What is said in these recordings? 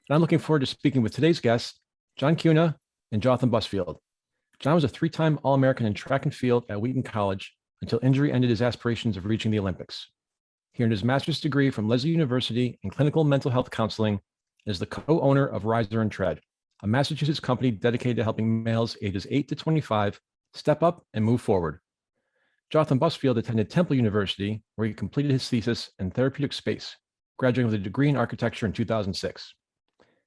And I'm looking forward to speaking with today's guests, Jon Cunha and Jotham Busfield. Jon was a three-time All-American in track and field at Wheaton College until injury ended his aspirations of reaching the Olympics. He earned his master's degree from Lesley University in clinical mental health counseling and is the co-owner of Riser and Tread, a Massachusetts company dedicated to helping males ages 8 to 25 step up and move forward. Jotham Busfield attended Temple University, where he completed his thesis in therapeutic space, graduating with a degree in architecture in 2006.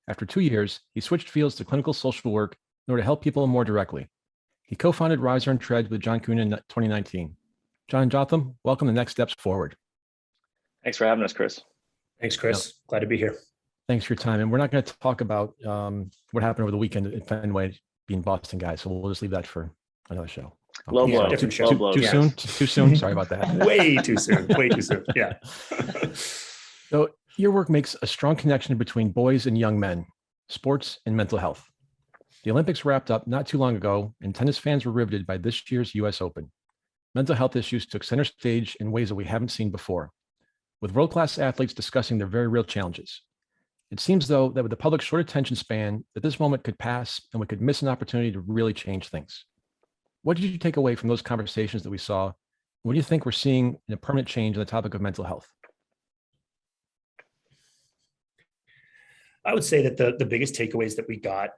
After 2 years, he switched fields to clinical social work in order to help people more directly. He co-founded Riser and Tread with Jon Cunha in 2019. Jon and Jotham, welcome to Next Steps Forward. Thanks for having us, Chris. Thanks, Chris. Glad to be here. Thanks for your time. And we're not going to talk about what happened over the weekend at Fenway, being Boston guys. So we'll just leave that for another show. Low blow. Different show. Too soon? Too soon? Sorry about that. Way too soon. Way too soon. Yeah. So your work makes a strong connection between boys and young men, sports and mental health. The Olympics wrapped up not too long ago, and tennis fans were riveted by this year's US Open. Mental health issues took center stage in ways that we haven't seen before, with world-class athletes discussing their very real challenges. It seems, though, that with the public's short attention span, that this moment could pass and we could miss an opportunity to really change things. What did you take away from those conversations that we saw? What do you think we're seeing in a permanent change in the topic of mental health? I would say that the biggest takeaways that we got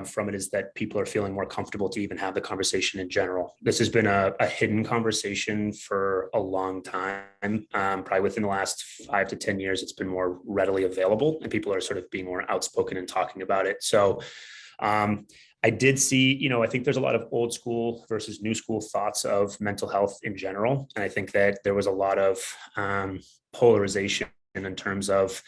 from it is that people are feeling more comfortable to even have the conversation in general. This has been a hidden conversation for a long time. Probably within the last 5 to 10 years, it's been more readily available and people are sort of being more outspoken and talking about it. So I did see, I think there's a lot of old school versus new school thoughts of mental health in general. And I think that there was a lot of polarization in terms of,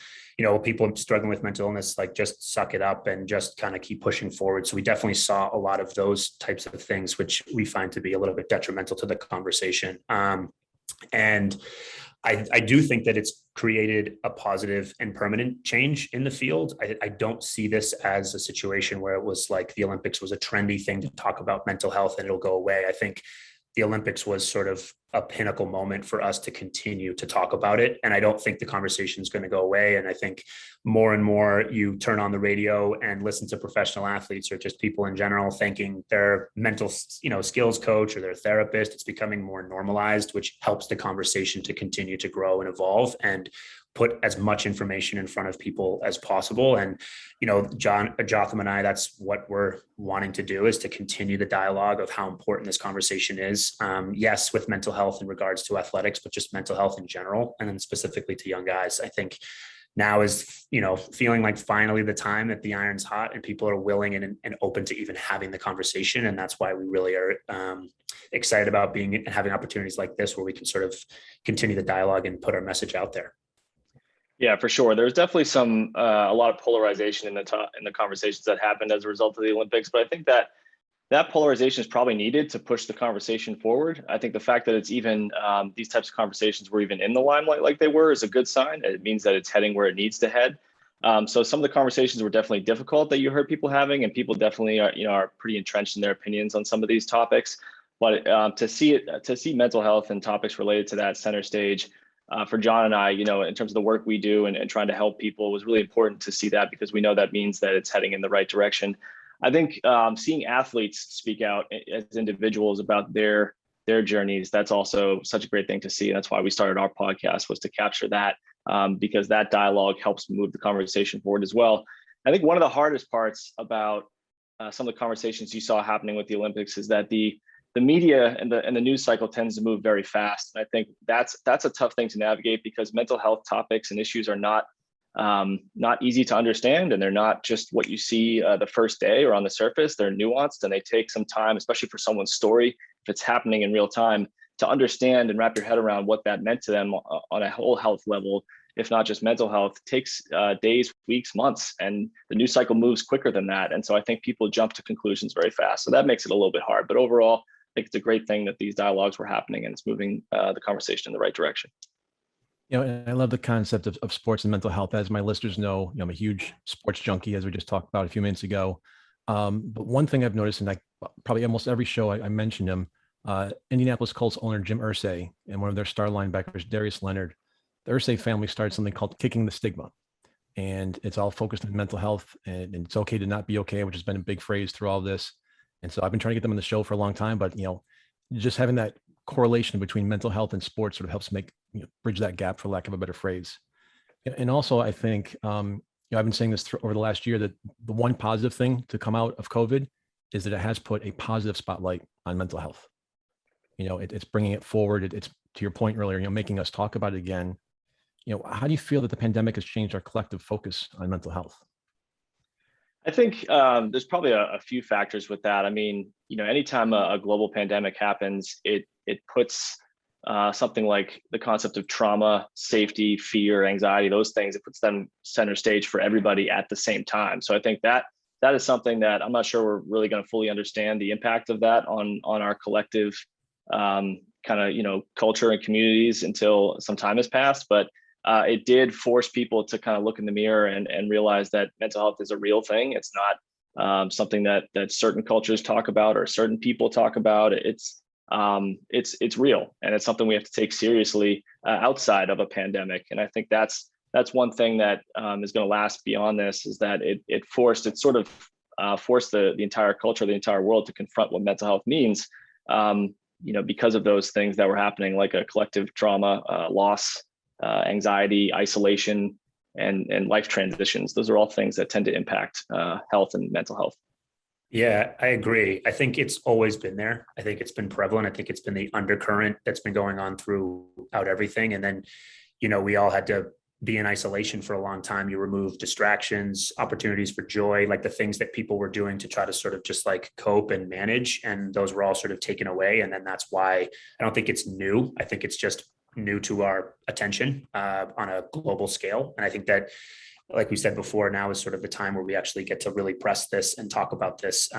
people struggling with mental illness, like just suck it up and just kind of keep pushing forward. So we definitely saw a lot of those types of things, which we find to be a little bit detrimental to the conversation. And I do think that it's created a positive and permanent change in the field. I don't see this as a situation where it was like the Olympics was a trendy thing to talk about mental health and it'll go away. I think the Olympics was sort of a pinnacle moment for us to continue to talk about it. And I don't think the conversation is going to go away. And I think more and more you turn on the radio and listen to professional athletes or just people in general thanking their mental, skills coach or their therapist. It's becoming more normalized, which helps the conversation to continue to grow and evolve and put as much information in front of people as possible. And, Jotham and I, that's what we're wanting to do, is to continue the dialogue of how important this conversation is. Yes, with mental health in regards to athletics, but just mental health in general. And then specifically to young guys, I think now is, feeling like finally the time that the iron's hot and people are willing and open to even having the conversation. And that's why we really are excited about having opportunities like this, where we can sort of continue the dialogue and put our message out there. Yeah, for sure. There's definitely a lot of polarization in the conversations that happened as a result of the Olympics. But I think that polarization is probably needed to push the conversation forward. I think the fact that it's even these types of conversations were even in the limelight like they were is a good sign. It means that it's heading where it needs to head. So some of the conversations were definitely difficult that you heard people having, and people definitely are pretty entrenched in their opinions on some of these topics. But to see mental health and topics related to that center stage. For Jon and I, in terms of the work we do and trying to help people, was really important to see that, because we know that means that it's heading in the right direction. I think seeing athletes speak out as individuals about their journeys, that's also such a great thing to see. That's why we started our podcast, was to capture that, because that dialogue helps move the conversation forward as well. I think one of the hardest parts about some of the conversations you saw happening with the Olympics is that the media and the news cycle tends to move very fast. And I think that's a tough thing to navigate, because mental health topics and issues are not easy to understand, and they're not just what you see the first day or on the surface. They're nuanced, and they take some time, especially for someone's story, if it's happening in real time, to understand and wrap your head around what that meant to them on a whole health level, if not just mental health. It takes days, weeks, months, and the news cycle moves quicker than that. And so I think people jump to conclusions very fast. So that makes it a little bit hard. But overall, I think it's a great thing that these dialogues were happening, and it's moving the conversation in the right direction. And I love the concept of sports and mental health. As my listeners know, I'm a huge sports junkie, as we just talked about a few minutes ago. But one thing I've noticed, and probably almost every show I mentioned him, Indianapolis Colts owner Jim Irsay and one of their star linebackers, Darius Leonard, the Irsay family started something called Kicking the Stigma. and it's all focused on mental health, and it's okay to not be okay, which has been a big phrase through all this. And so I've been trying to get them on the show for a long time, but just having that correlation between mental health and sports sort of helps make bridge that gap, for lack of a better phrase. And also, I think I've been saying this over the last year, that the one positive thing to come out of COVID is that it has put a positive spotlight on mental health. It's bringing it forward. It's, to your point earlier, making us talk about it again. How do you feel that the pandemic has changed our collective focus on mental health? I think there's probably a few factors with that. I mean, anytime a global pandemic happens, it puts something like the concept of trauma, safety, fear, anxiety, those things, it puts them center stage for everybody at the same time. So I think that is something that I'm not sure we're really going to fully understand the impact of that on our collective kind of, culture and communities until some time has passed. But it did force people to kind of look in the mirror and realize that mental health is a real thing. It's not something that certain cultures talk about or certain people talk about. It's real, and it's something we have to take seriously outside of a pandemic. And I think that's one thing that is going to last beyond this, is that it forced the entire culture, the entire world to confront what mental health means. Because of those things that were happening, like a collective trauma, loss, anxiety, isolation, and life transitions. Those are all things that tend to impact health and mental health. Yeah, I agree. I think it's always been there. I think it's been prevalent. I think it's been the undercurrent that's been going on throughout everything. And then, we all had to be in isolation for a long time. You remove distractions, opportunities for joy, like the things that people were doing to try to sort of just like cope and manage. And those were all sort of taken away. And then that's why I don't think it's new. I think it's just new to our attention on a global scale. And I think that, like we said before, now is sort of the time where we actually get to really press this and talk about this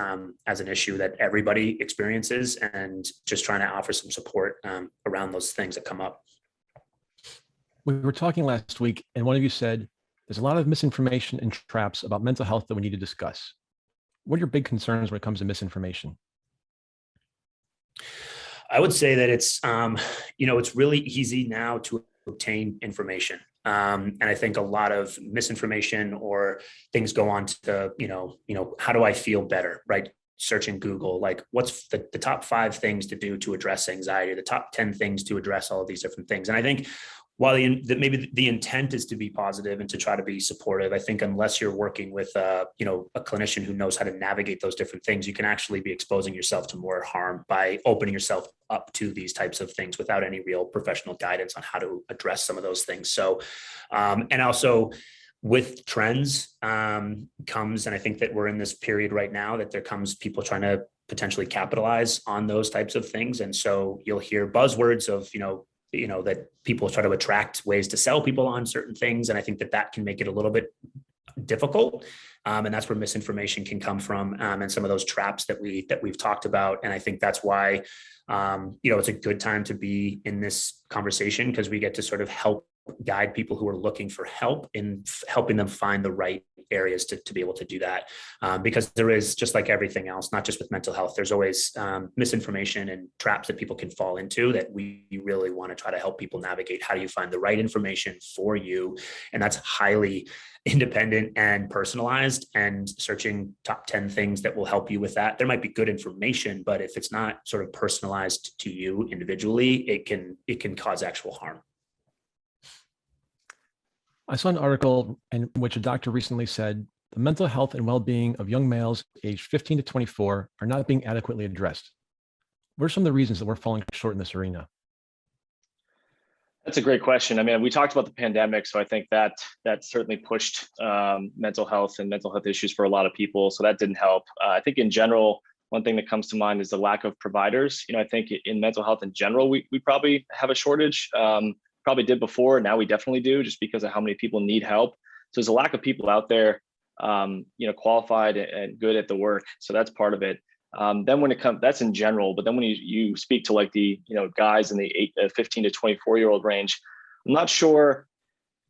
as an issue that everybody experiences, and just trying to offer some support around those things that come up. We were talking last week, and one of you said there's a lot of misinformation and traps about mental health that we need to discuss. What are your big concerns when it comes to misinformation? I would say that it's, it's really easy now to obtain information. And I think a lot of misinformation or things go on to, how do I feel better, right? Searching Google, like what's the top 5 things to do to address anxiety, the top 10 things to address all of these different things. And I think while maybe the intent is to be positive and to try to be supportive, I think unless you're working with a clinician who knows how to navigate those different things, you can actually be exposing yourself to more harm by opening yourself up to these types of things without any real professional guidance on how to address some of those things. So, and also with trends comes, and I think that we're in this period right now that there comes people trying to potentially capitalize on those types of things. And so you'll hear buzzwords of, that people try to attract ways to sell people on certain things. And I think that can make it a little bit difficult. And that's where misinformation can come from, and some of those traps that we've talked about. And I think that's why, it's a good time to be in this conversation, because we get to sort of help guide people who are looking for help in helping them find the right areas to be able to do that. Because there is, just like everything else, not just with mental health, there's always misinformation and traps that people can fall into that we really want to try to help people navigate. How do you find the right information for you? And that's highly independent and personalized, and searching top 10 things that will help you with that. There might be good information, but if it's not sort of personalized to you individually, it can cause actual harm. I saw an article in which a doctor recently said the mental health and well-being of young males aged 15 to 24 are not being adequately addressed. What are some of the reasons that we're falling short in this arena? That's a great question. I mean, we talked about the pandemic, so I think that certainly pushed mental health and mental health issues for a lot of people. So that didn't help. I think in general, one thing that comes to mind is the lack of providers. I think in mental health in general, we probably have a shortage. Probably did before. Now we definitely do, just because of how many people need help. So there's a lack of people out there, qualified and good at the work. So that's part of it. Then when it comes, that's in general, but then when you speak to like the, guys in the 15 to 24-year-old range, I'm not sure,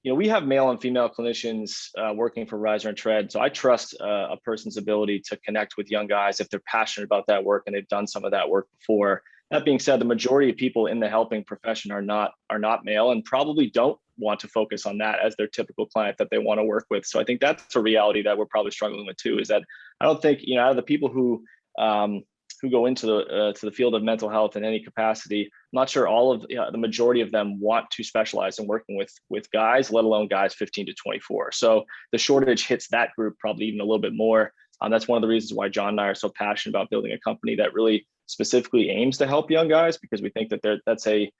we have male and female clinicians working for Riser and Tread. So I trust a person's ability to connect with young guys if they're passionate about that work and they've done some of that work before. That being said, the majority of people in the helping profession are not male and probably don't want to focus on that as their typical client that they want to work with. So I think that's a reality that we're probably struggling with too, is that I don't think, out of the people who go into the field of mental health in any capacity, I'm not sure all of the majority of them want to specialize in working with guys, let alone guys 15 to 24. So the shortage hits that group probably even a little bit more. That's one of the reasons why John and I are so passionate about building a company that really specifically aims to help young guys, because we think that that's a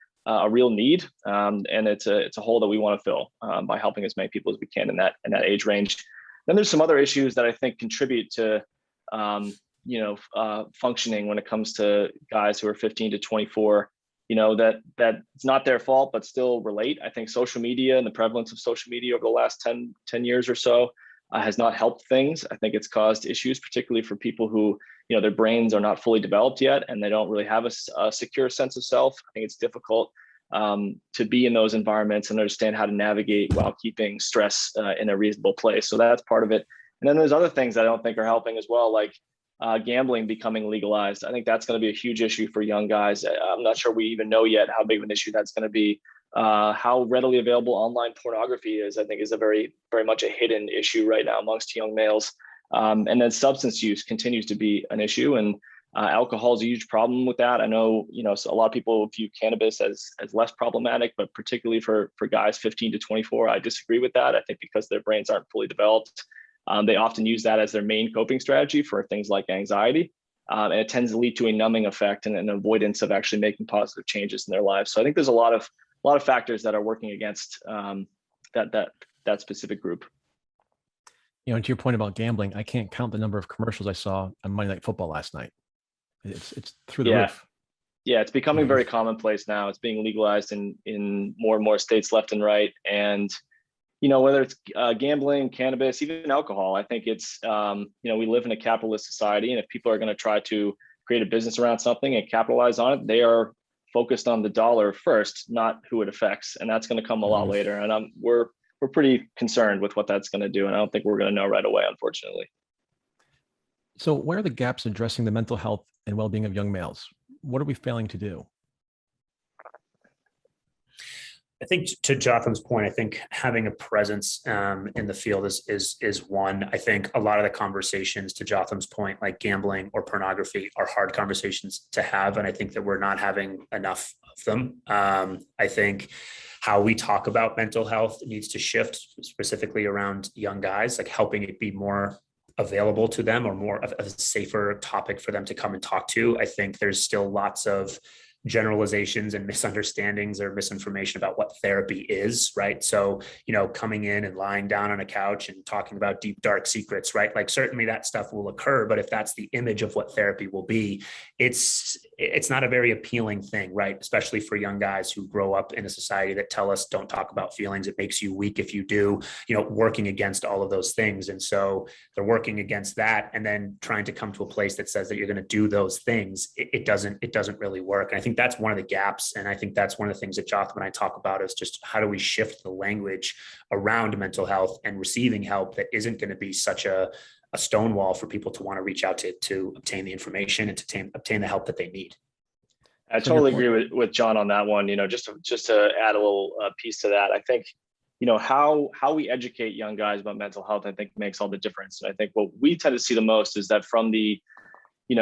real need, and it's a hole that we want to fill by helping as many people as we can in that age range. Then there's some other issues that I think contribute to functioning when it comes to guys who are 15 to 24. That it's not their fault, but still relate. I think social media and the prevalence of social media over the last 10 years or so has not helped things. I think it's caused issues, particularly for people who, their brains are not fully developed yet and they don't really have a secure sense of self. I think it's difficult to be in those environments and understand how to navigate while keeping stress in a reasonable place. So that's part of it. And then there's other things that I don't think are helping as well, like gambling becoming legalized. I think that's going to be a huge issue for young guys. I'm not sure we even know yet how big of an issue that's going to be. How readily available online pornography is, I think, is a very, very much a hidden issue right now amongst young males. And then substance use continues to be an issue, and alcohol is a huge problem with that. I know, so a lot of people view cannabis as less problematic, but particularly for guys 15 to 24, I disagree with that. I think because their brains aren't fully developed, they often use that as their main coping strategy for things like anxiety. And it tends to lead to a numbing effect and an avoidance of actually making positive changes in their lives. So I think there's a lot of factors that are working against that specific group. To your point about gambling, I can't count the number of commercials I saw on Monday Night Football last night. It's through the roof. Yeah, it's becoming very commonplace now. It's being legalized in more and more states left and right. And whether it's gambling, cannabis, even alcohol, I think it's we live in a capitalist society, and if people are going to try to create a business around something and capitalize on it, they are focused on the dollar first, not who it affects, and that's going to come a lot later. And we're pretty concerned with what that's going to do, and I don't think we're going to know right away, unfortunately. So, where are the gaps addressing the mental health and well-being of young males? What are we failing to do? I think to Jotham's point, I think having a presence in the field is one. I think a lot of the conversations, to Jotham's point, like gambling or pornography, are hard conversations to have, and I think that we're not having enough of them. I think how we talk about mental health needs to shift, specifically around young guys, like helping it be more available to them or more of a safer topic for them to come and talk to. I think there's still lots of generalizations and misunderstandings or misinformation about what therapy is, right? So, coming in and lying down on a couch and talking about deep, dark secrets, right? Like certainly that stuff will occur, but if that's the image of what therapy will be, it's not a very appealing thing, right? Especially for young guys who grow up in a society that tell us don't talk about feelings. It makes you weak if you do, working against all of those things. And so they're working against that and then trying to come to a place that says that you're going to do those things. It doesn't really work. And I think that's one of the gaps. And I think that's one of the things that Jotham and I talk about is just how do we shift the language around mental health and receiving help that isn't going to be such a stonewall for people to want to reach out to obtain the information and to obtain the help that they need. I totally agree with John on that one. Just to add a little piece to that, I think, how we educate young guys about mental health, I think makes all the difference. And I think what we tend to see the most is that from the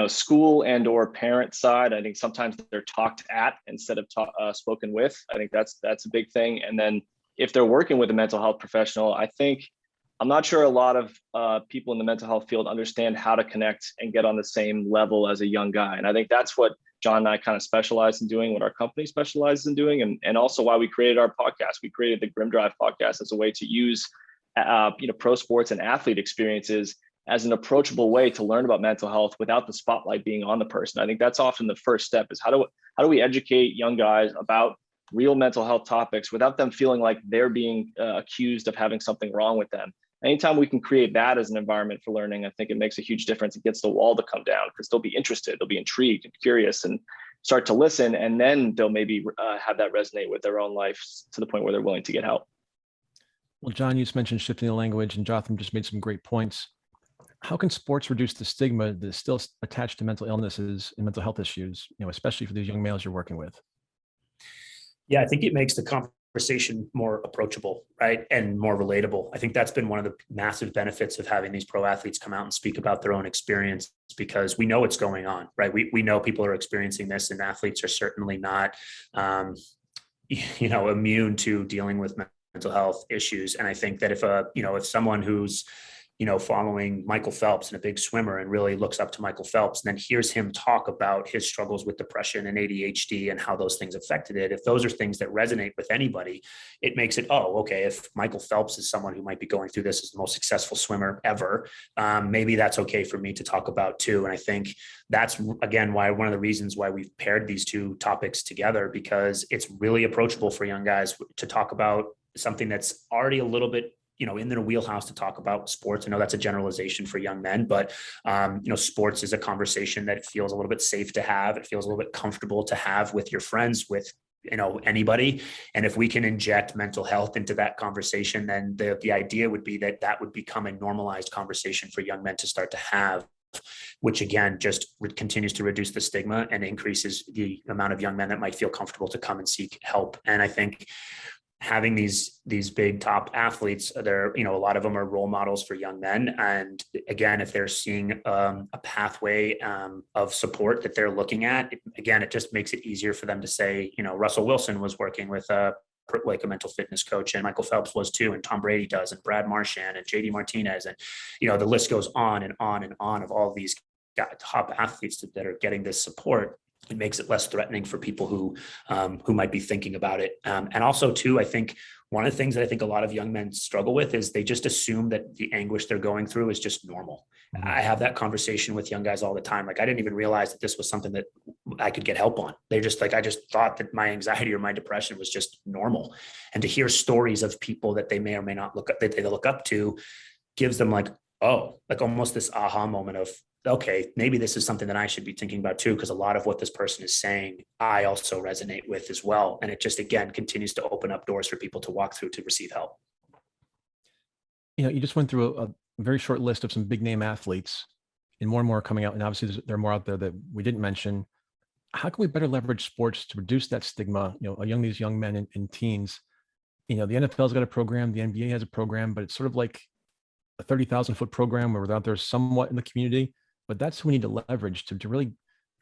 school and or parent side, I think sometimes they're talked at instead of spoken with. I think that's a big thing. And then if they're working with a mental health professional, I'm not sure a lot of people in the mental health field understand how to connect and get on the same level as a young guy. And I think that's what John and I kind of specialize in doing, what our company specializes in doing, and also why we created our podcast. We created the Grim Drive podcast as a way to use pro sports and athlete experiences as an approachable way to learn about mental health without the spotlight being on the person. I think that's often the first step, is how do we educate young guys about real mental health topics without them feeling like they're being accused of having something wrong with them. Anytime we can create that as an environment for learning, I think it makes a huge difference. It gets the wall to come down because they'll be interested, they'll be intrigued and curious and start to listen. And then they'll maybe have that resonate with their own life to the point where they're willing to get help. Well, John, you just mentioned shifting the language, and Jotham just made some great points. How can sports reduce the stigma that is still attached to mental illnesses and mental health issues, especially for these young males you're working with? Yeah, I think it makes the conversation more approachable, right? And more relatable. I think that's been one of the massive benefits of having these pro athletes come out and speak about their own experience, because we know what's going on, right? We know people are experiencing this, and athletes are certainly not, immune to dealing with mental health issues. And I think that if someone who's, following Michael Phelps and a big swimmer and really looks up to Michael Phelps, and then hears him talk about his struggles with depression and ADHD and how those things affected it. If those are things that resonate with anybody, it makes it, oh, okay, if Michael Phelps is someone who might be going through this as the most successful swimmer ever, maybe that's okay for me to talk about too. And I think that's, again, why one of the reasons why we've paired these two topics together, because it's really approachable for young guys to talk about something that's already a little bit in their wheelhouse to talk about sports. I know that's a generalization for young men, but sports is a conversation that it feels a little bit safe to have. It feels a little bit comfortable to have with your friends, with anybody. And if we can inject mental health into that conversation, then the idea would be that would become a normalized conversation for young men to start to have, which again just continues to reduce the stigma and increases the amount of young men that might feel comfortable to come and seek help. And I think having these big top athletes, a lot of them are role models for young men. And again, if they're seeing a pathway of support that they're looking at, it just makes it easier for them to say, Russell Wilson was working with a mental fitness coach, and Michael Phelps was too, and Tom Brady does, and Brad Marchand and JD Martinez, and the list goes on and on and on of all these top athletes that are getting this support. It makes it less threatening for people who might be thinking about it. And also too, I think one of the things that I think a lot of young men struggle with is they just assume that the anguish they're going through is just normal. Mm-hmm. I have that conversation with young guys all the time. Like, I didn't even realize that this was something that I could get help on. They're just like, I just thought that my anxiety or my depression was just normal. And to hear stories of people that they may or may not look up to gives them like, oh, like almost this aha moment of, okay, maybe this is something that I should be thinking about too, because a lot of what this person is saying, I also resonate with as well. And it just, again, continues to open up doors for people to walk through to receive help. You just went through a very short list of some big name athletes, and more are coming out. And obviously there are more out there that we didn't mention. How can we better leverage sports to reduce that stigma, these young men and teens? The NFL's got a program, the NBA has a program, but it's sort of like a 30,000-foot program where we're out there somewhat in the community. But that's who we need to leverage to really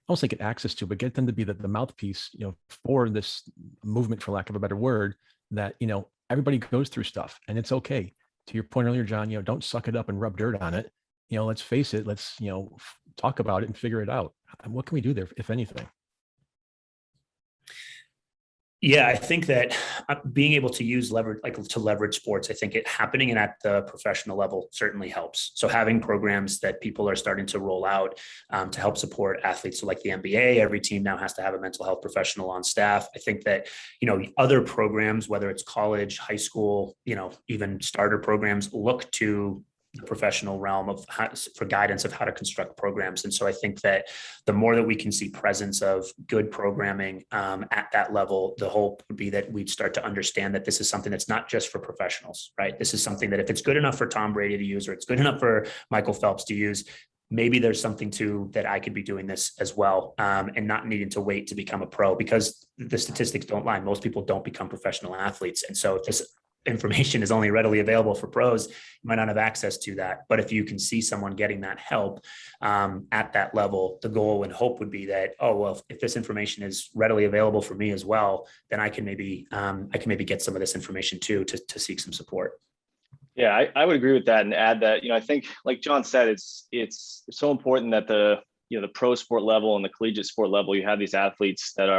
almost like get access to, but get them to be the mouthpiece, for this movement, for lack of a better word, that, everybody goes through stuff and it's okay. To your point earlier, John, don't suck it up and rub dirt on it. Let's face it. Let's, talk about it and figure it out. What can we do there, if anything? Yeah, I think that being able to use leverage sports, I think it happening and at the professional level certainly helps. So having programs that people are starting to roll out to help support athletes, so like the NBA, every team now has to have a mental health professional on staff. I think that, other programs, whether it's college, high school, even starter programs, look to the professional realm for guidance of how to construct programs. And so I think that the more that we can see presence of good programming at that level, the hope would be that we'd start to understand that this is something that's not just for professionals, right? This is something that if it's good enough for Tom Brady to use, or it's good enough for Michael Phelps to use, maybe there's something too that I could be doing this as well, and not needing to wait to become a pro, because the statistics don't lie. Most people don't become professional athletes. And so if this information is only readily available for pros, you might not have access to that. But if you can see someone getting that help at that level, the goal and hope would be that, oh, well, if this information is readily available for me as well, then I can maybe get some of this information too, to seek some support. Yeah, I would agree with that, and add that, I think, like John said, it's so important that the pro sport level and the collegiate sport level, you have these athletes that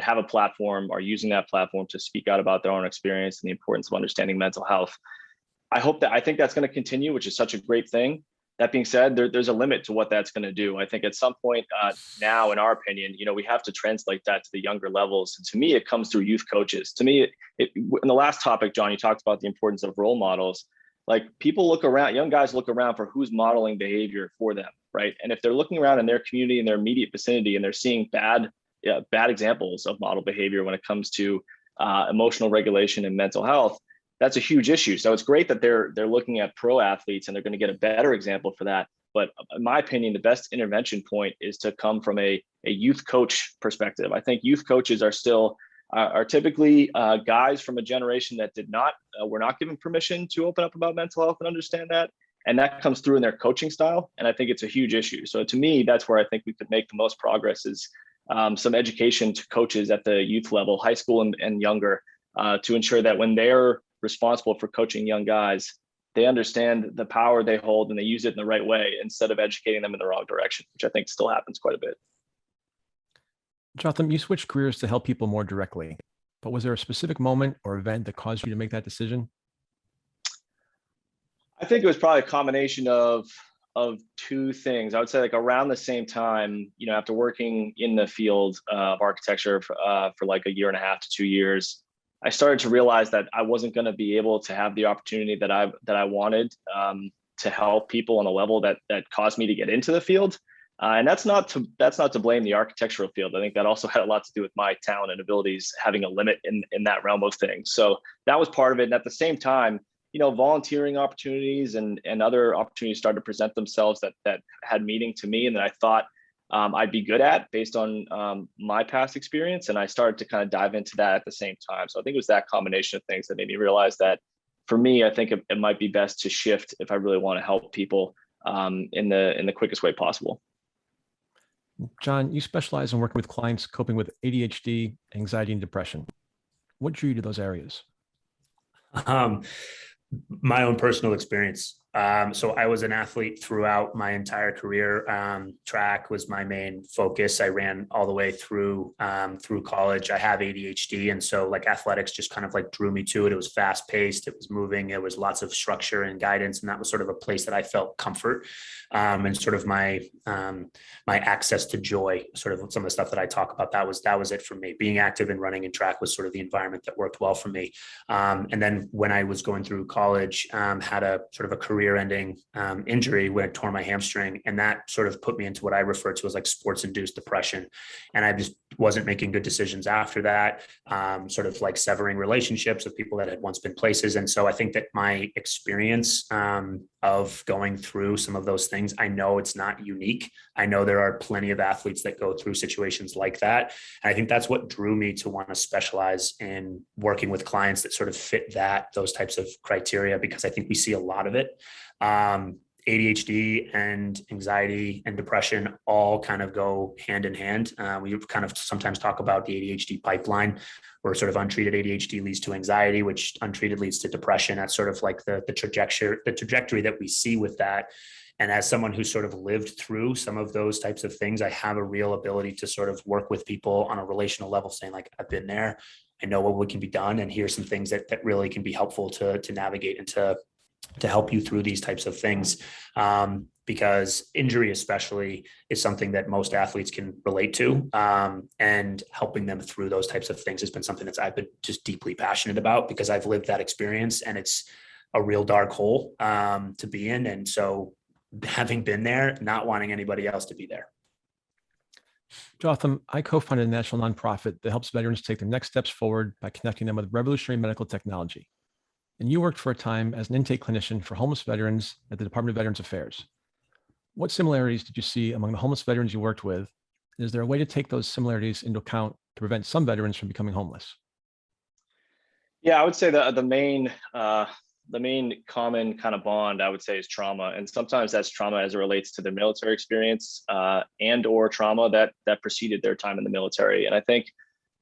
have a platform, are using that platform to speak out about their own experience and the importance of understanding mental health. I think that's going to continue, which is such a great thing. That being said, there's a limit to what that's going to do. I think at some point now, in our opinion, we have to translate that to the younger levels. And to me, it comes through youth coaches. To me, in the last topic, John, you talked about the importance of role models. Like, people look around, young guys look around for who's modeling behavior for them, right? And if they're looking around in their community, in their immediate vicinity, and they're seeing bad examples of model behavior when it comes to emotional regulation and mental health, that's a huge issue. So it's great that they're looking at pro athletes and they're going to get a better example for that. But in my opinion, the best intervention point is to come from a youth coach perspective. I think youth coaches are still are typically guys from a generation that were not given permission to open up about mental health and understand that. And that comes through in their coaching style. And I think it's a huge issue. So to me, that's where I think we could make the most progress is some education to coaches at the youth level, high school and younger, to ensure that when they're responsible for coaching young guys, they understand the power they hold and they use it in the right way instead of educating them in the wrong direction, which I think still happens quite a bit. Jotham, you switched careers to help people more directly, but was there a specific moment or event that caused you to make that decision? I think it was probably a combination of two things. I would say like around the same time, after working in the field of architecture for like a year and a half to 2 years, I started to realize that I wasn't going to be able to have the opportunity that I wanted to help people on a level that caused me to get into the field. And that's not to blame the architectural field. I think that also had a lot to do with my talent and abilities having a limit in that realm of things. So that was part of it. And at the same time, volunteering opportunities and other opportunities started to present themselves that had meaning to me and that I thought I'd be good at based on my past experience. And I started to kind of dive into that at the same time. So I think it was that combination of things that made me realize that for me, I think it might be best to shift if I really want to help people in the quickest way possible. Jon, you specialize in working with clients coping with ADHD, anxiety, and depression. What drew you to those areas? My own personal experience. So I was an athlete throughout my entire career. Track was my main focus. I ran all the way through college. I have ADHD. And so like athletics just kind of like drew me to it. It was fast paced. It was moving. It was lots of structure and guidance. And that was sort of a place that I felt comfort and sort of my access to joy, sort of some of the stuff that I talk about. That was it for me. Being active and running and track was sort of the environment that worked well for me. And then when I was going through college, had a sort of a career-ending injury where I tore my hamstring, and that sort of put me into what I refer to as like sports-induced depression. And I just wasn't making good decisions after that, sort of like severing relationships with people that had once been places. And so I think that my experience of going through some of those things, I know it's not unique. I know there are plenty of athletes that go through situations like that. And I think that's what drew me to want to specialize in working with clients that sort of fit those types of criteria, because I think we see a lot of it. ADHD and anxiety and depression all kind of go hand in hand. We kind of sometimes talk about the ADHD pipeline, where sort of untreated ADHD leads to anxiety, which untreated leads to depression. That's sort of like the trajectory that we see with that. And as someone who sort of lived through some of those types of things, I have a real ability to sort of work with people on a relational level, saying like, I've been there, I know what can be done, and here's some things that really can be helpful to navigate and to help you through these types of things. Because injury especially is something that most athletes can relate to, and helping them through those types of things has been something that I've been just deeply passionate about, because I've lived that experience and it's a real dark hole to be in. And so having been there, not wanting anybody else to be there. Jotham, I co-founded a national nonprofit that helps veterans take their next steps forward by connecting them with revolutionary medical technology. And you worked for a time as an intake clinician for homeless veterans at the Department of Veterans Affairs. What similarities did you see among the homeless veterans you worked with? And is there a way to take those similarities into account to prevent some veterans from becoming homeless? Yeah, I would say the main common kind of bond, I would say, is trauma. And sometimes that's trauma as it relates to their military experience and or trauma that preceded their time in the military. And I think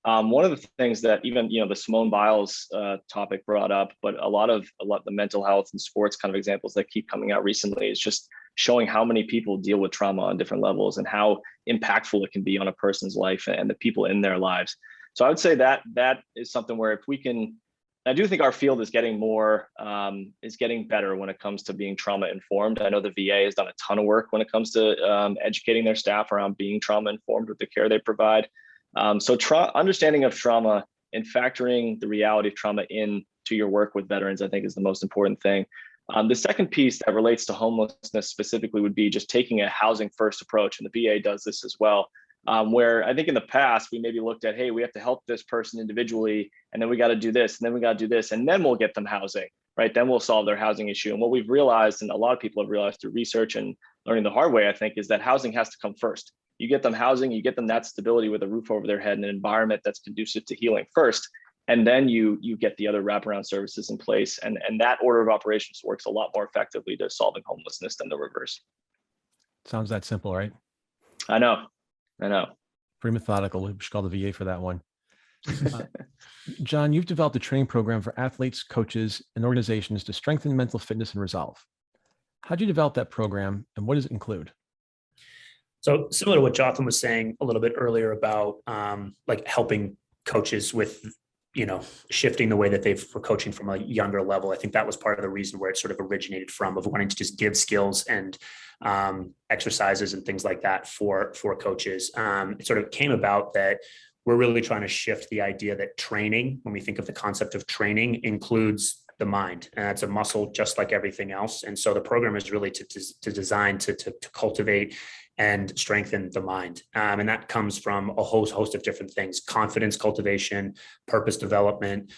one of the things that even, the Simone Biles topic brought up, but a lot of the mental health and sports kind of examples that keep coming out recently is just showing how many people deal with trauma on different levels and how impactful it can be on a person's life and the people in their lives. So I would say that is something where if we can, I do think our field is getting better when it comes to being trauma informed. I know the VA has done a ton of work when it comes to educating their staff around being trauma informed with the care they provide. So understanding of trauma and factoring the reality of trauma into your work with veterans, I think, is the most important thing. The second piece that relates to homelessness specifically would be just taking a housing first approach. And the VA does this as well, where I think in the past, we maybe looked at, hey, we have to help this person individually, and then we got to do this, and then we got to do this, and then we'll get them housing, right? Then we'll solve their housing issue. And what we've realized, and a lot of people have realized through research and learning the hard way, I think, is that housing has to come first. you get them housing, you get them that stability with a roof over their head and an environment that's conducive to healing first. And then you get the other wraparound services in place. And that order of operations works a lot more effectively to solving homelessness than the reverse. Sounds that simple, right? I know. Pretty methodical. We should call the VA for that one. Jon, you've developed a training program for athletes, coaches, and organizations to strengthen mental fitness and resolve. How did you develop that program, and what does it include? So similar to what Jotham was saying a little bit earlier about like helping coaches with, shifting the way that were coaching from a younger level. I think that was part of the reason where it sort of originated from, of wanting to just give skills and exercises and things like that for coaches. It sort of came about that we're really trying to shift the idea that training, when we think of the concept of training, includes the mind, and it's a muscle just like everything else. And so the program is really to design to cultivate and strengthen the mind. And that comes from a host of different things: confidence cultivation, purpose development,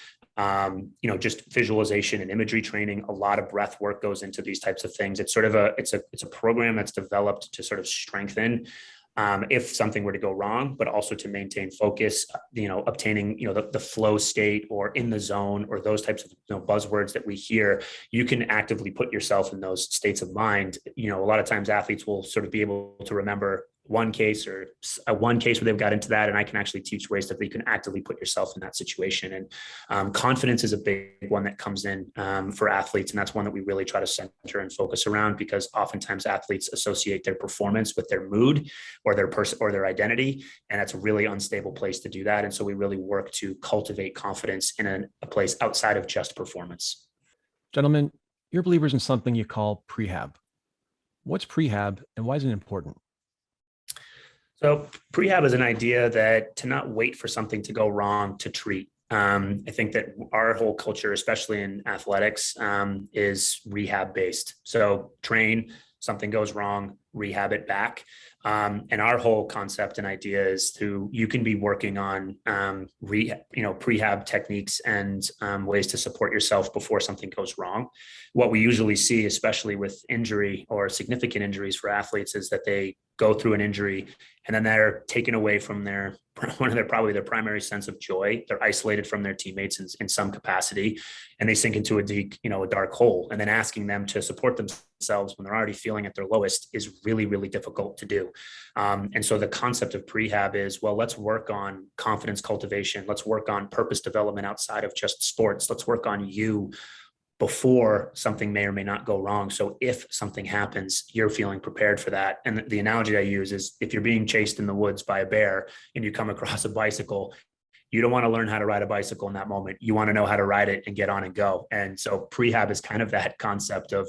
just visualization and imagery training. A lot of breath work goes into these types of things. It's sort of it's a program that's developed to sort of strengthen if something were to go wrong, but also to maintain focus, obtaining, the flow state or in the zone, or those types of buzzwords that we hear. You can actively put yourself in those states of mind. A lot of times athletes will sort of be able to remember one case where they've got into that. And I can actually teach ways that you can actively put yourself in that situation. And confidence is a big one that comes in for athletes. And that's one that we really try to center and focus around, because oftentimes athletes associate their performance with their mood or their person or their identity. And it's a really unstable place to do that. And so we really work to cultivate confidence in a place outside of just performance. Gentlemen, you're believers in something you call prehab. What's prehab and why is it important? So prehab is an idea that to not wait for something to go wrong to treat. I think that our whole culture, especially in athletics, is rehab based. So train, something goes wrong, rehab it back. And our whole concept and idea is you can be working on prehab techniques and ways to support yourself before something goes wrong. What we usually see, especially with injury or significant injuries for athletes, is that they go through an injury and then they're taken away from probably their primary sense of joy. They're isolated from their teammates in some capacity, and they sink into a dark hole. And then asking them to support themselves when they're already feeling at their lowest is really, really difficult to do. And so the concept of prehab is, well, let's work on confidence cultivation. Let's work on purpose development outside of just sports. Let's work on you before something may or may not go wrong. So if something happens, you're feeling prepared for that. And the analogy I use is, if you're being chased in the woods by a bear and you come across a bicycle, you don't want to learn how to ride a bicycle in that moment. You want to know how to ride it and get on and go. And so prehab is kind of that concept of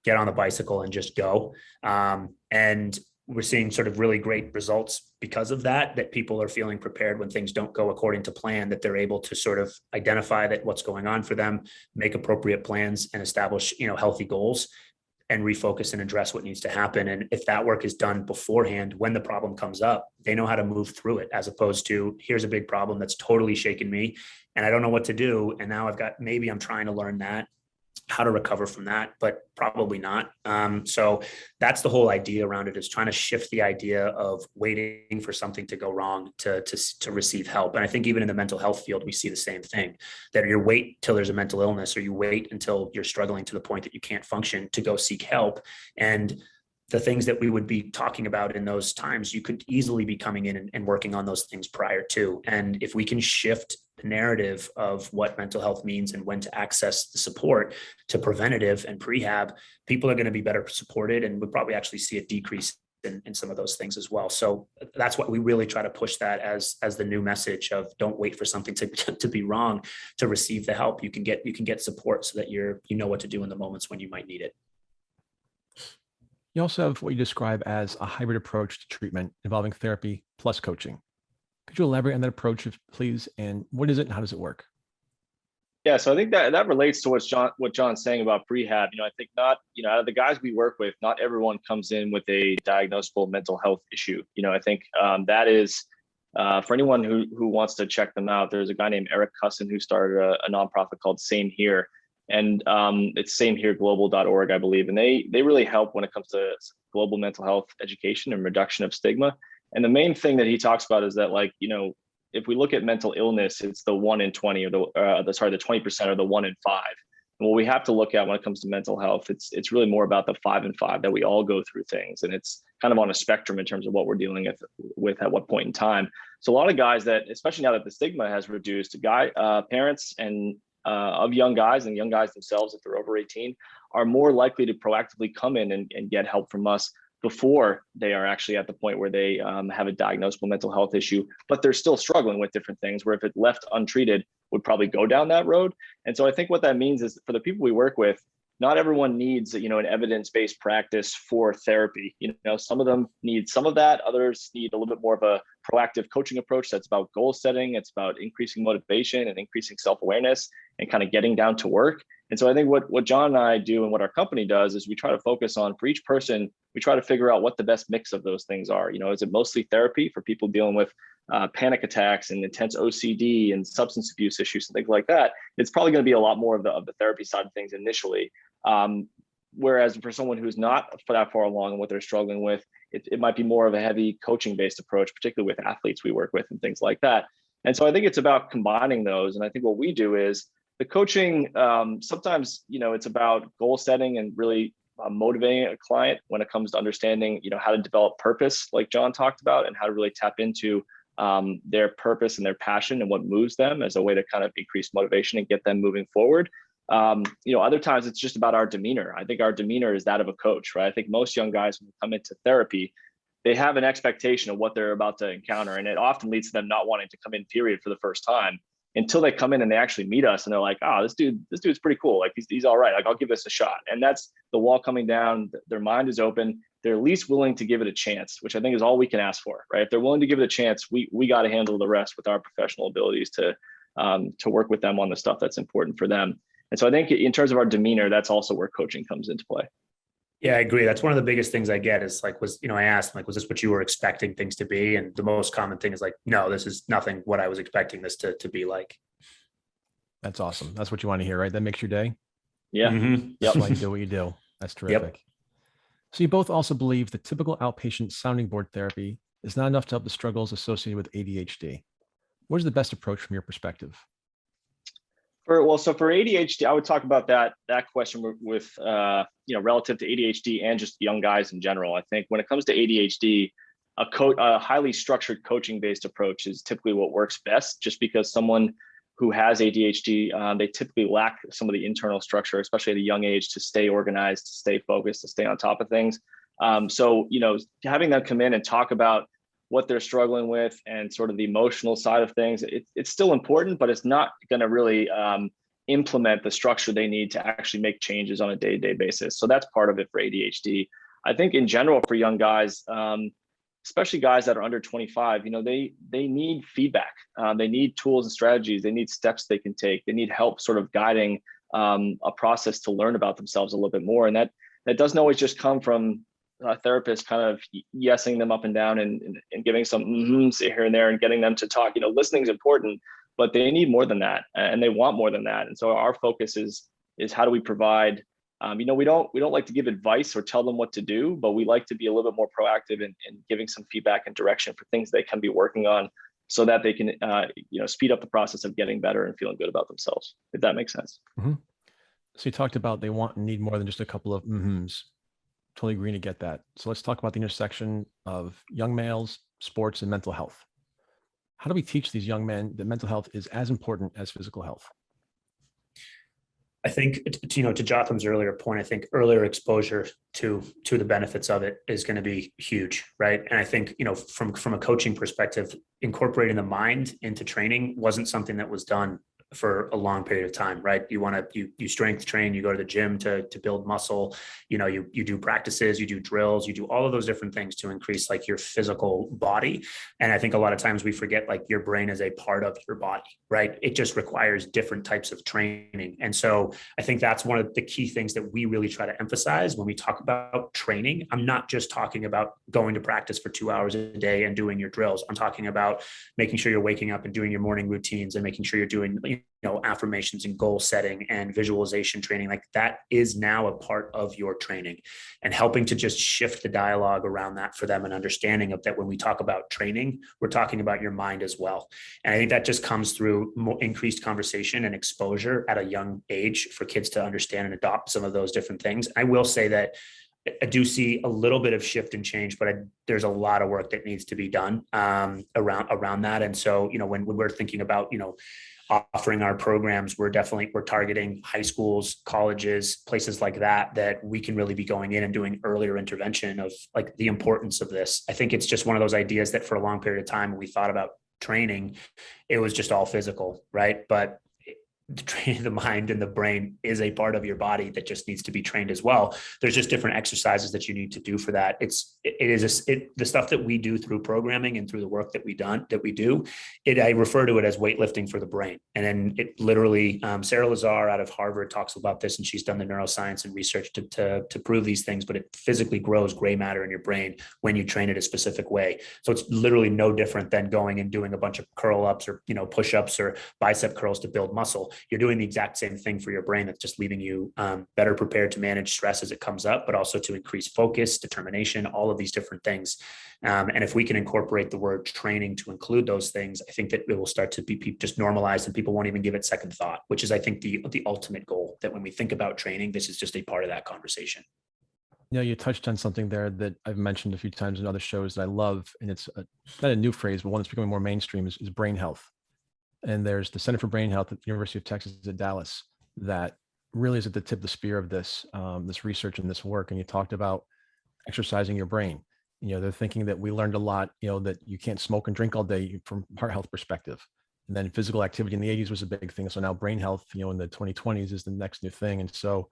get on the bicycle and just go. And we're seeing sort of really great results because of that people are feeling prepared when things don't go according to plan, that they're able to sort of identify that what's going on for them, make appropriate plans, and establish, healthy goals, and refocus and address what needs to happen. And if that work is done beforehand, when the problem comes up, they know how to move through it, as opposed to, here's a big problem that's totally shaken me and I don't know what to do. And now maybe I'm trying to learn how to recover from that, but probably not. So that's the whole idea around it, is trying to shift the idea of waiting for something to go wrong to receive help. And I think even in the mental health field, we see the same thing, that you wait till there's a mental illness, or you wait until you're struggling to the point that you can't function to go seek help. And the things that we would be talking about in those times, you could easily be coming in and working on those things prior to. And if we can shift the narrative of what mental health means and when to access the support to preventative and prehab, people are going to be better supported, and we'll probably actually see a decrease in some of those things as well. So that's what we really try to push, that as the new message of, don't wait for something to be wrong to receive the help. You can get support so that you know what to do in the moments when you might need it. You also have what you describe as a hybrid approach to treatment involving therapy plus coaching. Could you elaborate on that approach, please? And what is it and how does it work? Yeah, so I think that relates to what Jon's saying about prehab. I think out of the guys we work with, not everyone comes in with a diagnosable mental health issue. I think that is for anyone who wants to check them out. There's a guy named Eric Cussin who started a nonprofit called Same Here. And it's samehereglobal.org, I believe. And they really help when it comes to global mental health education and reduction of stigma. And the main thing that he talks about is that, like, if we look at mental illness, it's the 1 in 20 or the 20% or the 1 in 5. And what we have to look at when it comes to mental health, it's really more about the 5 and 5, that we all go through things. And it's kind of on a spectrum in terms of what we're dealing with at what point in time. So a lot of guys that, especially now that the stigma has reduced, parents and of young guys and young guys themselves, if they're over 18, are more likely to proactively come in and get help from us before they are actually at the point where they have a diagnosable mental health issue, but they're still struggling with different things, where if it left untreated would probably go down that road. And so I think what that means is, for the people we work with, not everyone needs, an evidence-based practice for therapy. Some of them need some of that. Others need a little bit more of a proactive coaching approach that's about goal setting. It's about increasing motivation and increasing self-awareness and kind of getting down to work. And so I think what John and I do and what our company does is we try to focus on, for each person, we try to figure out what the best mix of those things are. Is it mostly therapy for people dealing with panic attacks and intense OCD and substance abuse issues and things like that? It's probably going to be a lot more of the therapy side of things initially. Whereas for someone who's not that far along in what they're struggling with, it might be more of a heavy coaching based approach, particularly with athletes we work with and things like that. And so I think it's about combining those. And I think what we do is the coaching, sometimes, it's about goal setting and really motivating a client when it comes to understanding, how to develop purpose, like John talked about, and how to really tap into their purpose and their passion and what moves them as a way to kind of increase motivation and get them moving forward. Other times it's just about our demeanor. I think our demeanor is that of a coach, right? I think most young guys, when they come into therapy, they have an expectation of what they're about to encounter. And it often leads to them not wanting to come in, period, for the first time, until they come in and they actually meet us and they're like, this dude's pretty cool. Like he's all right. Like, I'll give this a shot. And that's the wall coming down. Their mind is open. They're at least willing to give it a chance, which I think is all we can ask for, right? If they're willing to give it a chance, we got to handle the rest with our professional abilities to work with them on the stuff that's important for them. And so I think in terms of our demeanor, that's also where coaching comes into play. Yeah, I agree. That's one of the biggest things I get is like, I asked, like, was this what you were expecting things to be? And the most common thing is like, no, this is nothing what I was expecting this to be like. That's awesome. That's what you want to hear, right? That makes your day. Yeah. Mm-hmm. That's why you do what you do. That's terrific. Yep. So you both also believe that typical outpatient sounding board therapy is not enough to help the struggles associated with ADHD. What is the best approach from your perspective? For ADHD, I would talk about that question with relative to ADHD and just young guys in general. I think when it comes to ADHD, a highly structured coaching based approach is typically what works best, just because someone who has ADHD, they typically lack some of the internal structure, especially at a young age, to stay organized, to stay focused, to stay on top of things. So having them come in and talk about what they're struggling with and sort of the emotional side of things, it's still important, but it's not going to really implement the structure they need to actually make changes on a day-to-day basis. So that's part of it for ADHD. I think in general for young guys, especially guys that are under 25, they need feedback. They need tools and strategies. They need steps they can take. They need help sort of guiding a process to learn about themselves a little bit more. And that doesn't always just come from a therapist kind of yesing them up and down and giving some here and there and getting them to talk. Listening is important, but they need more than that, and they want more than that. And so our focus is how do we provide, we don't like to give advice or tell them what to do, but we like to be a little bit more proactive in giving some feedback and direction for things they can be working on so that they can, speed up the process of getting better and feeling good about themselves, if that makes sense. Mm-hmm. So you talked about they want and need more than just a couple of Totally agree to get that. So let's talk about the intersection of young males, sports, and mental health. How do we teach these young men that mental health is as important as physical health? I think, to Jotham's earlier point, I think earlier exposure to the benefits of it is going to be huge, right? And I think, from a coaching perspective, incorporating the mind into training wasn't something that was done for a long period of time, right? You strength train, you go to the gym to build muscle, you do practices, you do drills, you do all of those different things to increase like your physical body. And I think a lot of times we forget like your brain is a part of your body, right? It just requires different types of training. And so I think that's one of the key things that we really try to emphasize when we talk about training. I'm not just talking about going to practice for 2 hours a day and doing your drills. I'm talking about making sure you're waking up and doing your morning routines and making sure you're doing affirmations and goal setting and visualization training, like that is now a part of your training, and helping to just shift the dialogue around that for them, and understanding of that when we talk about training, we're talking about your mind as well. And I think that just comes through more increased conversation and exposure at a young age for kids to understand and adopt some of those different things. I will say that I do see a little bit of shift and change, but there's a lot of work that needs to be done around that. And so, when we're thinking about, offering our programs, we're targeting high schools, colleges, places like that we can really be going in and doing earlier intervention of like the importance of this. I think it's just one of those ideas that for a long period of time, when we thought about training, it was just all physical, right? But training the mind and the brain is a part of your body that just needs to be trained as well. There's just different exercises that you need to do for that. The stuff that we do through programming and through the work that we do, I refer to it as weightlifting for the brain. And then it literally, Sarah Lazar out of Harvard talks about this, and she's done the neuroscience and research to prove these things, but it physically grows gray matter in your brain when you train it a specific way. So it's literally no different than going and doing a bunch of curl ups or, push-ups or bicep curls to build muscle. You're doing the exact same thing for your brain. That's just leaving you better prepared to manage stress as it comes up, but also to increase focus, determination, all of these different things. And if we can incorporate the word training to include those things, I think that it will start to be just normalized, and people won't even give it second thought, which is, I think, the ultimate goal, that when we think about training, this is just a part of that conversation. You touched on something there that I've mentioned a few times in other shows that I love, and it's not a new phrase, but one that's becoming more mainstream is brain health. And there's the Center for Brain Health at the University of Texas at Dallas that really is at the tip of the spear of this research and this work. And you talked about exercising your brain. They're thinking that we learned a lot, that you can't smoke and drink all day from heart health perspective. And then physical activity in the 80s was a big thing. So now brain health, in the 2020s is the next new thing. And so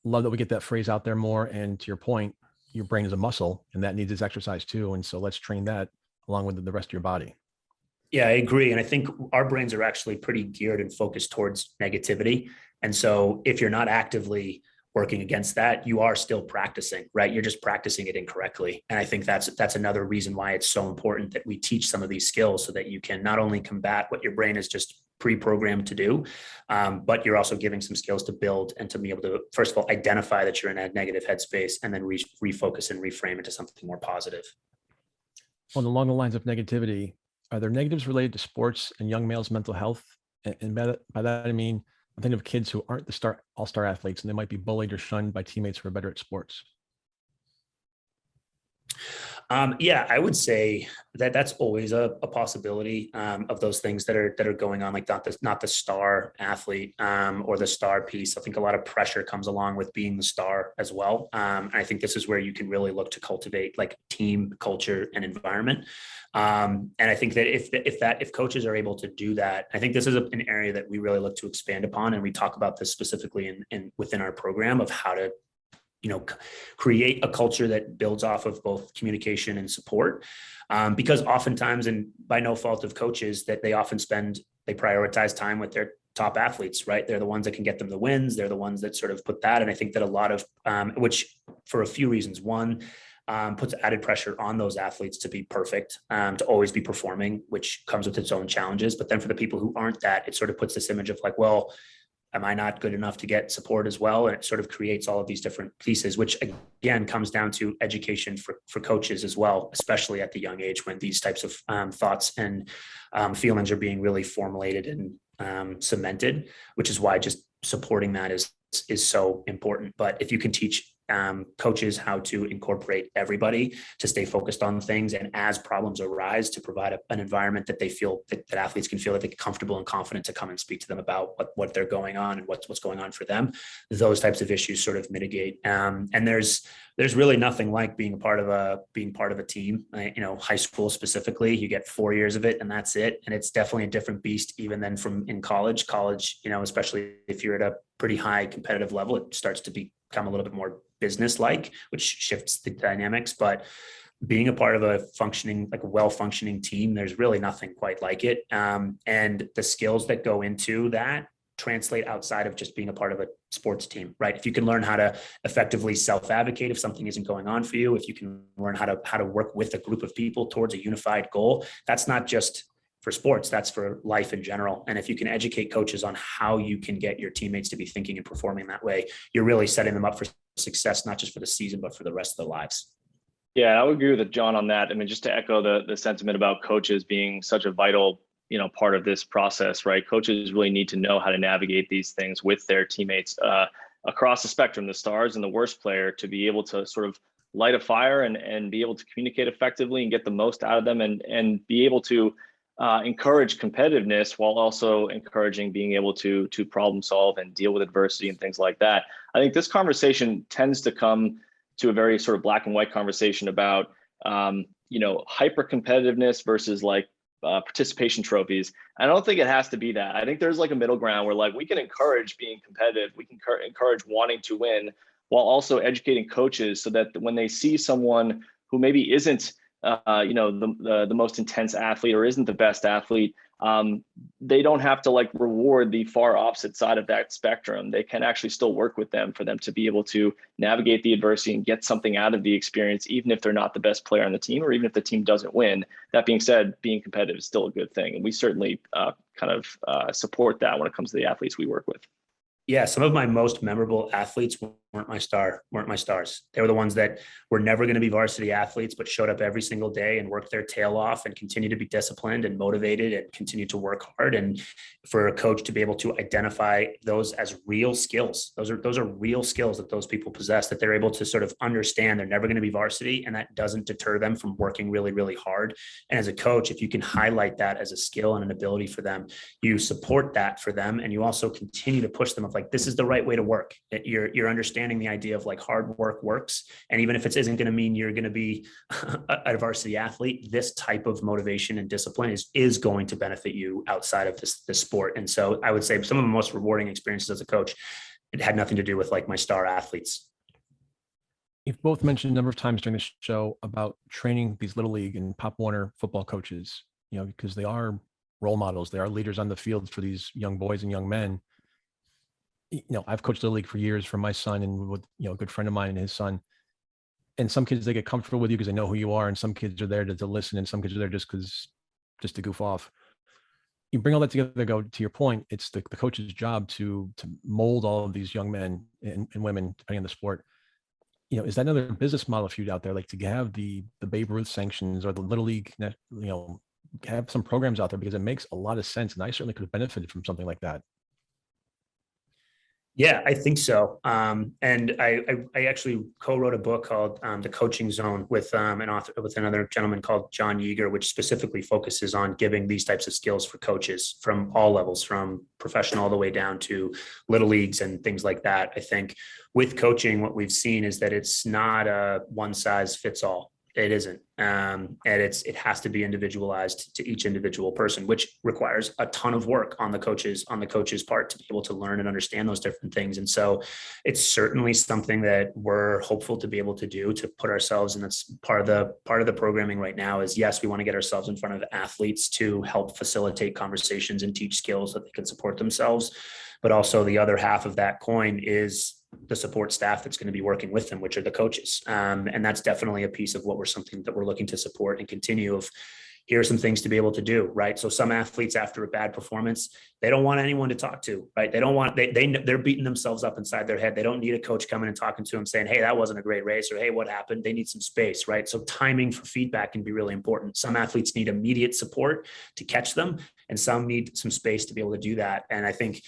love that we get that phrase out there more. And to your point, your brain is a muscle, and that needs its exercise too. And so let's train that along with the rest of your body. Yeah, I agree. And I think our brains are actually pretty geared and focused towards negativity. And so if you're not actively working against that, you are still practicing, right? You're just practicing it incorrectly. And I think that's another reason why it's so important that we teach some of these skills, so that you can not only combat what your brain is just pre-programmed to do, but you're also giving some skills to build and to be able to, first of all, identify that you're in a negative headspace, and then refocus and reframe into something more positive. Well, along the lines of negativity, are there negatives related to sports and young males' mental health? And by that, I mean, I'm thinking of kids who aren't the all-star athletes, and they might be bullied or shunned by teammates who are better at sports. Yeah, I would say that that's always a possibility of those things that are going on, like not the star athlete or the star piece. I think a lot of pressure comes along with being the star as well. And I think this is where you can really look to cultivate like team culture and environment. And I think that if coaches are able to do that, I think this is an area that we really look to expand upon, and we talk about this specifically within our program of how to create a culture that builds off of both communication and support. Because oftentimes, and by no fault of coaches, that they prioritize time with their top athletes, right? They're the ones that can get them the wins. They're the ones that sort of put that. And I think that a lot of, which for a few reasons, one, puts added pressure on those athletes to be perfect, to always be performing, which comes with its own challenges. But then for the people who aren't that, it sort of puts this image of like, well, am I not good enough to get support as well? And it sort of creates all of these different pieces, which again comes down to education for coaches as well, especially at the young age when these types of thoughts and feelings are being really formulated and cemented, which is why just supporting that is so important. But if you can teach coaches how to incorporate everybody to stay focused on things, and as problems arise, to provide an environment that they feel that athletes can feel that they're comfortable and confident to come and speak to them about what they're going on and what's going on for them, those types of issues sort of mitigate. And there's really nothing like being part of a team. High school specifically, you get 4 years of it and that's it. And it's definitely a different beast even than from in college, especially if you're at a pretty high competitive level, it starts to become a little bit more business-like, which shifts the dynamics. But being a part of a well-functioning team, there's really nothing quite like it. And the skills that go into that translate outside of just being a part of a sports team, right? If you can learn how to effectively self-advocate if something isn't going on for you, if you can learn how to work with a group of people towards a unified goal, that's not just for sports, that's for life in general. And if you can educate coaches on how you can get your teammates to be thinking and performing that way, you're really setting them up for success, not just for the season, but for the rest of their lives. Yeah, I would agree with John on that. I mean, just to echo the sentiment about coaches being such a vital, part of this process, right? Coaches really need to know how to navigate these things with their teammates across the spectrum, the stars and the worst player, to be able to sort of light a fire and be able to communicate effectively and get the most out of them, and be able to encourage competitiveness while also encouraging being able to problem solve and deal with adversity and things like that. I think this conversation tends to come to a very sort of black and white conversation about hyper competitiveness versus like participation trophies. I don't think it has to be that. I think there's like a middle ground where like we can encourage being competitive, we can encourage wanting to win, while also educating coaches so that when they see someone who maybe isn't the most intense athlete or isn't the best athlete, they don't have to like reward the far opposite side of that spectrum. They can actually still work with them for them to be able to navigate the adversity and get something out of the experience, even if they're not the best player on the team, or even if the team doesn't win. That being said, being competitive is still a good thing. And we certainly support that when it comes to the athletes we work with. Yeah, some of my most memorable athletes weren't my stars. They were the ones that were never going to be varsity athletes, but showed up every single day and worked their tail off and continue to be disciplined and motivated and continue to work hard. And for a coach to be able to identify those as real skills, those are real skills that those people possess, that they're able to sort of understand they're never going to be varsity, and that doesn't deter them from working really, really hard. And as a coach, if you can highlight that as a skill and an ability for them, you support that for them, and you also continue to push them of like, this is the right way to work. That you're understanding the idea of like hard work works. And even if it isn't going to mean you're going to be a varsity athlete, this type of motivation and discipline is going to benefit you outside of this sport. And so I would say some of the most rewarding experiences as a coach, it had nothing to do with like my star athletes. You've both mentioned a number of times during the show about training these Little League and Pop Warner football coaches, because they are role models. They are leaders on the field for these young boys and young men. I've coached Little League for years for my son and with, a good friend of mine and his son. And some kids, they get comfortable with you because they know who you are. And some kids are there to listen. And some kids are there just to goof off. You bring all that together, go to your point, it's the coach's job to mold all of these young men and women, depending on the sport. Is that another business model for you out there? Like to have the Babe Ruth sanctions or the Little League, have some programs out there, because it makes a lot of sense. And I certainly could have benefited from something like that. Yeah, I think so. And I actually co-wrote a book called The Coaching Zone with an author, with another gentleman called John Yeager, which specifically focuses on giving these types of skills for coaches from all levels, from professional all the way down to little leagues and things like that. I think with coaching, what we've seen is that it's not a one size fits all. It isn't. And it has to be individualized to each individual person, which requires a ton of work on the coach's part to be able to learn and understand those different things. And so it's certainly something that we're hopeful to be able to do, to put ourselves, and that's part of the programming right now is, yes, we want to get ourselves in front of athletes to help facilitate conversations and teach skills that they can support themselves. But also the other half of that coin is the support staff that's going to be working with them, which are the coaches. And that's definitely a piece of something that we're looking to support and continue of. Here are some things to be able to do, right? So some athletes, after a bad performance, they don't want anyone to talk to, right? They don't want, they're beating themselves up inside their head. They don't need a coach coming and talking to them saying, hey, that wasn't a great race, or hey, what happened? They need some space, right? So timing for feedback can be really important. Some athletes need immediate support to catch them, and some need some space to be able to do that. And I think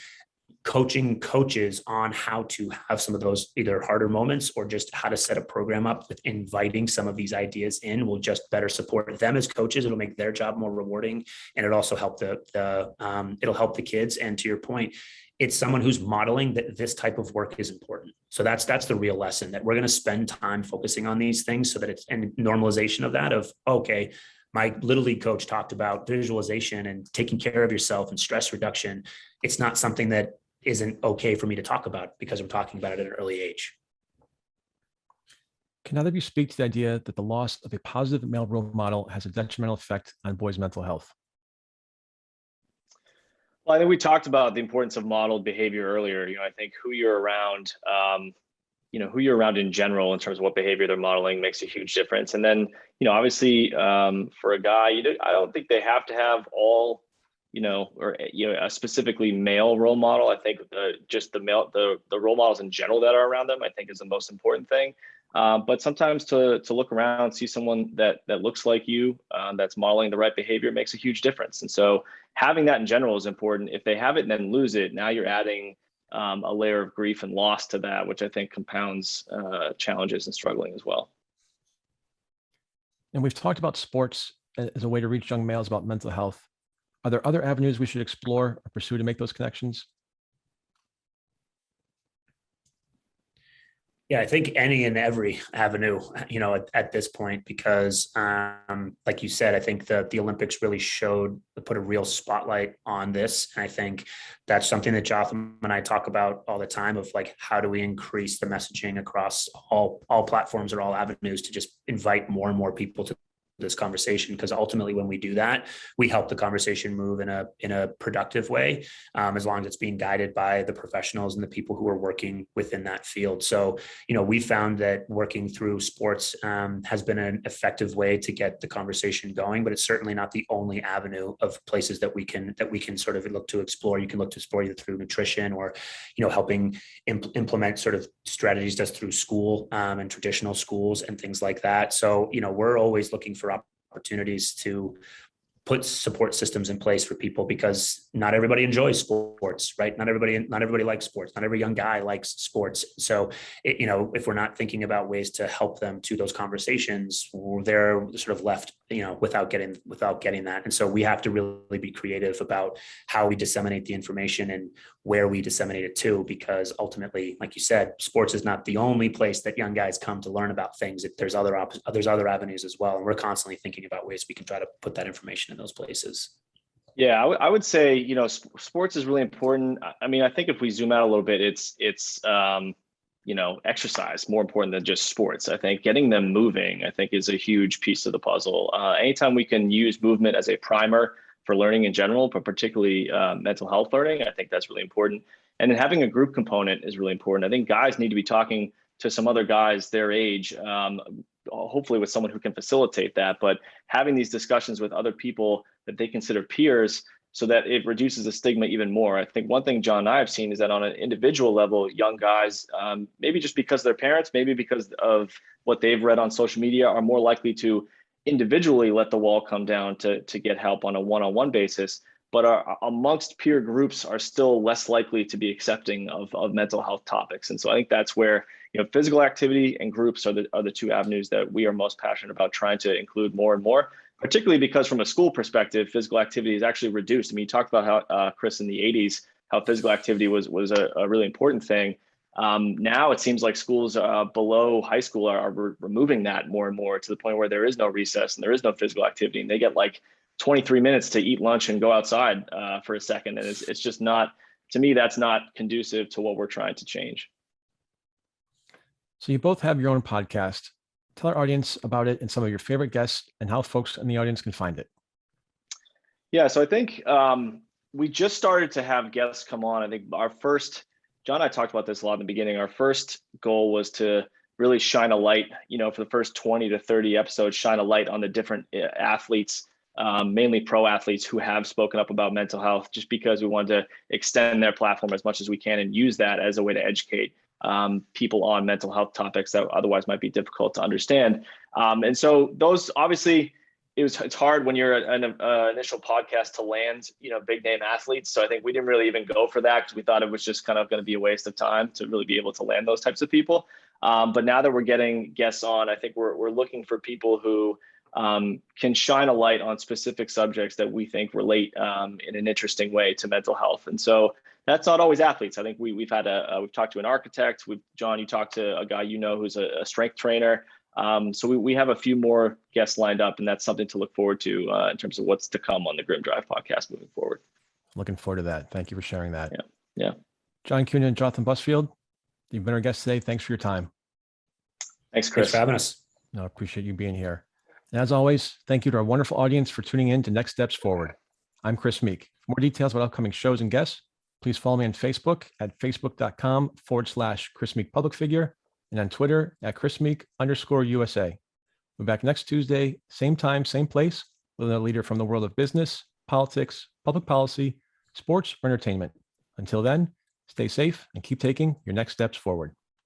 coaching coaches on how to have some of those either harder moments or just how to set a program up with inviting some of these ideas in will just better support them as coaches. It'll make their job more rewarding, and it also help it'll help the kids. And to your point, it's someone who's modeling that this type of work is important. So that's the real lesson, that we're going to spend time focusing on these things so that it's, and normalization of that, of, okay, my Little League coach talked about visualization and taking care of yourself and stress reduction. It's not something that isn't okay for me to talk about because I'm talking about it at an early age. Can either of you speak to the idea that the loss of a positive male role model has a detrimental effect on boys' mental health? Well, I think we talked about the importance of modeled behavior earlier. I think who you're around who you're around in general in terms of what behavior they're modeling makes a huge difference. And then, obviously, for a guy, I don't think they have to have all, or a specifically male role model. I think just the role models in general that are around them, I think, is the most important thing. But sometimes to look around, see someone that looks like you, that's modeling the right behavior, makes a huge difference. And so having that in general is important. If they have it and then lose it, now you're adding a layer of grief and loss to that, which I think compounds challenges and struggling as well. And we've talked about sports as a way to reach young males about mental health. Are there other avenues we should explore or pursue to make those connections? Yeah, I think any and every avenue, at this point, because like you said, I think the Olympics really put a real spotlight on this. And I think that's something that Jotham and I talk about all the time, of like, how do we increase the messaging across all platforms or all avenues to just invite more and more people to this conversation, because ultimately when we do that, we help the conversation move in a productive way, as long as it's being guided by the professionals and the people who are working within that field. So we found that working through sports has been an effective way to get the conversation going, but it's certainly not the only avenue of places that we can sort of look to explore. You can look to explore either through nutrition or helping implement sort of strategies just through school and traditional schools and things like that. So we're always looking for opportunities to put support systems in place for people, because not everybody enjoys sports, right? Not everybody likes sports. Not every young guy likes sports. So, if we're not thinking about ways to help them to those conversations, they're sort of left, without getting that. And so we have to really be creative about how we disseminate the information and where we disseminate it to, because ultimately, like you said, sports is not the only place that young guys come to learn about things. There's other avenues as well. And we're constantly thinking about ways we can try to put that information in those places. Yeah, I would say, sports is really important. I mean, I think if we zoom out a little bit, it's exercise more important than just sports. I think getting them moving, I think, is a huge piece of the puzzle. Anytime we can use movement as a primer for learning in general, but particularly mental health learning, I think that's really important. And then having a group component is really important. I think guys need to be talking to some other guys their age, hopefully with someone who can facilitate that, but having these discussions with other people that they consider peers, so that it reduces the stigma even more. I think one thing John and I have seen is that on an individual level, young guys, maybe just because their parents, maybe because of what they've read on social media, are more likely to individually let the wall come down to get help on a one-on-one basis, but amongst peer groups are still less likely to be accepting of mental health topics. And so I think that's where physical activity and groups are the two avenues that we are most passionate about trying to include more and more, particularly because from a school perspective, physical activity is actually reduced. I mean, you talked about how, Chris, in the 80s, how physical activity was a really important thing. Now it seems like schools below high school are removing that more and more, to the point where there is no recess and there is no physical activity, and they get like 23 minutes to eat lunch and go outside for a second. And it's just not, to me, that's not conducive to what we're trying to change. So you both have your own podcast. Tell our audience about it and some of your favorite guests and how folks in the audience can find it. Yeah, so I think we just started to have guests come on. I think our first, John and I talked about this a lot in the beginning. Our first goal was to really shine a light, for the first 20 to 30 episodes, shine a light on the different athletes, mainly pro athletes, who have spoken up about mental health, just because we wanted to extend their platform as much as we can and use that as a way to educate people on mental health topics that otherwise might be difficult to understand. And so those, obviously, it's hard when you're an initial podcast to land, big name athletes. So I think we didn't really even go for that, because we thought it was just kind of going to be a waste of time to really be able to land those types of people. But now that we're getting guests on, I think we're looking for people who can shine a light on specific subjects that we think relate in an interesting way to mental health. And so that's not always athletes. I think we've talked to an architect. John, you talked to a guy who's a strength trainer. So we have a few more guests lined up, and that's something to look forward to in terms of what's to come on the Grim Drive podcast moving forward. Looking forward to that. Thank you for sharing that. Yeah. Jon Cunha and Jotham Busfield, you've been our guests today. Thanks for your time. Thanks, Chris. Thanks for having us. I appreciate you being here. And as always, thank you to our wonderful audience for tuning in to Next Steps Forward. I'm Chris Meek. For more details about upcoming shows and guests, please follow me on Facebook at facebook.com/Chris Meek Public Figure, and on Twitter at ChrisMeek_USA. We're back next Tuesday, same time, same place, with another leader from the world of business, politics, public policy, sports, or entertainment. Until then, stay safe and keep taking your next steps forward.